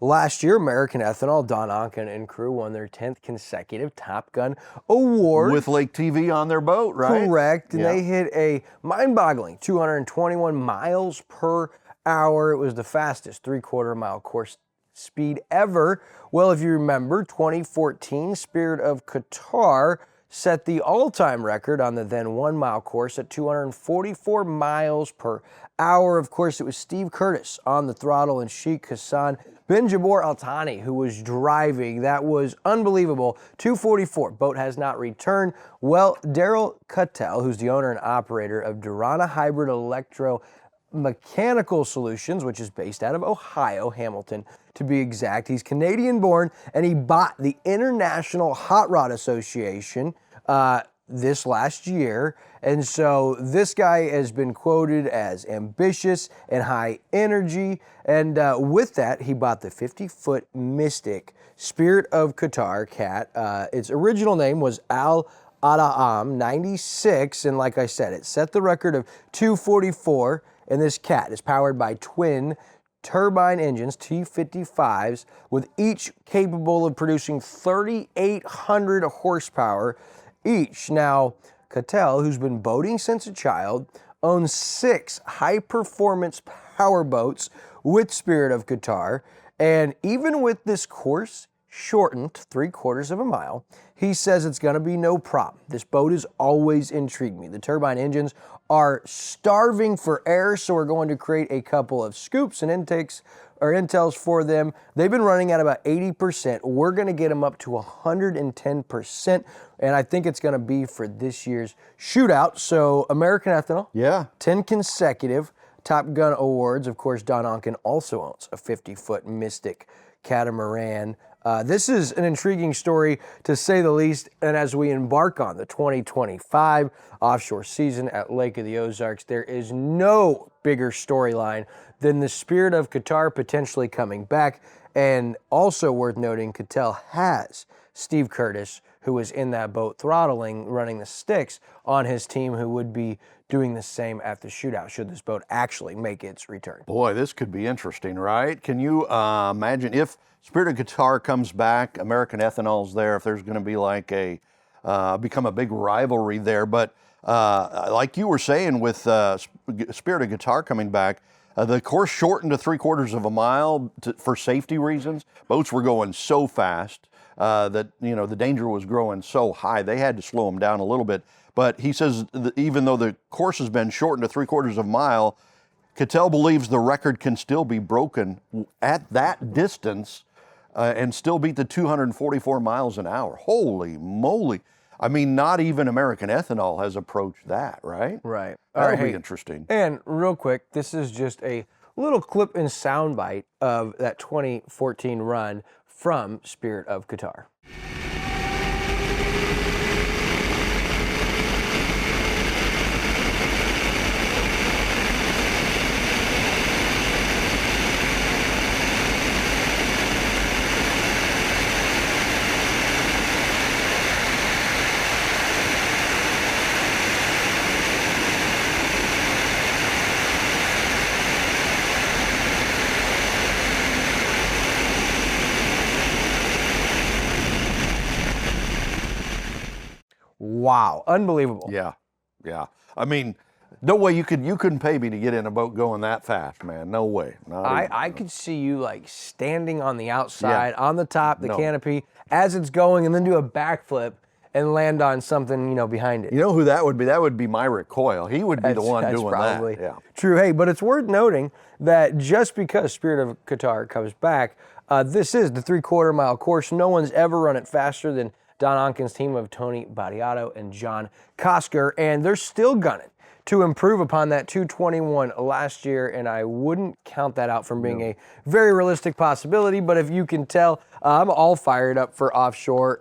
last year, American Ethanol, Don Onken and crew won their 10th consecutive Top Gun award. With Lake TV on their boat, right? Correct. And they hit a mind-boggling 221 miles per hour. It was the fastest three-quarter-mile course speed ever. Well, if you remember, 2014 Spirit of Qatar set the all-time record on the then 1 mile course at 244 miles per hour. Of course, it was Steve Curtis on the throttle and Sheikh Hassan bin Jabor Al Thani who was driving. That was unbelievable. 244. Boat has not returned. Well, Daryl Cuttel, who's the owner and operator of Durana Hybrid Mechanical Solutions, which is based out of Ohio, Hamilton to be exact. He's Canadian born, and he bought the International Hot Rod Association this last year. And so this guy has been quoted as ambitious and high energy. And with that, he bought the 50-foot Mystic Spirit of Qatar cat. Its original name was Al Ada'am 96. And like I said, it set the record of 244. And this cat is powered by twin turbine engines, T55s, with each capable of producing 3,800 horsepower each. Now, Cuttel, who's been boating since a child, owns 6 high-performance power boats with Spirit of Qatar. And even with this course shortened to 3/4 of a mile, he says it's going to be no problem. This boat has always intrigued me. The turbine engines are starving for air, so we're going to create a couple of scoops and intakes or intels for them. They've been running at about 80%. We're going to get them up to 110%, and I think it's going to be for this year's shootout. So American Ethanol, 10 consecutive Top Gun awards. Of course, Don Onken also owns a 50-foot Mystic catamaran. This is an intriguing story, to say the least, and as we embark on the 2025 offshore season at Lake of the Ozarks, there is no bigger storyline than the Spirit of Qatar potentially coming back. And also worth noting, Cuttel has Steve Curtis, who was in that boat throttling, running the sticks, on his team, who would be doing the same at the shootout should this boat actually make its return. Boy, this could be interesting, right? Can you imagine if Spirit of Qatar comes back, American Ethanol's there, if there's going to be like a, become a big rivalry there. But like you were saying with Spirit of Qatar coming back, the course shortened to 3/4 of a mile for safety reasons. Boats were going so fast that, you know, the danger was growing so high, they had to slow them down a little bit. But he says that even though the course has been shortened to 3/4 of a mile, Cuttel believes the record can still be broken at that distance and still beat the 244 miles an hour. Holy moly. I mean, not even American Ethanol has approached that, right? Right. That'll be interesting. And real quick, this is just a little clip and soundbite of that 2014 run from Spirit of Qatar. Wow, unbelievable. Yeah. I mean, no way you couldn't pay me to get in a boat going that fast, man. No way. I could see you like standing on the outside, on the top, the canopy, as it's going, and then do a backflip and land on something, you know, behind it. You know who that would be? That would be Myrick Coyle. He would be the one doing probably that. Yeah. True. Hey, but it's worth noting that just because Spirit of Qatar comes back, this is the 3/4 mile course. No one's ever run it faster than Don Onken's team of Tony Badiato and John Kosker, and they're still gunning to improve upon that 221 last year, and I wouldn't count that out from being a very realistic possibility. But if you can tell, I'm all fired up for offshore.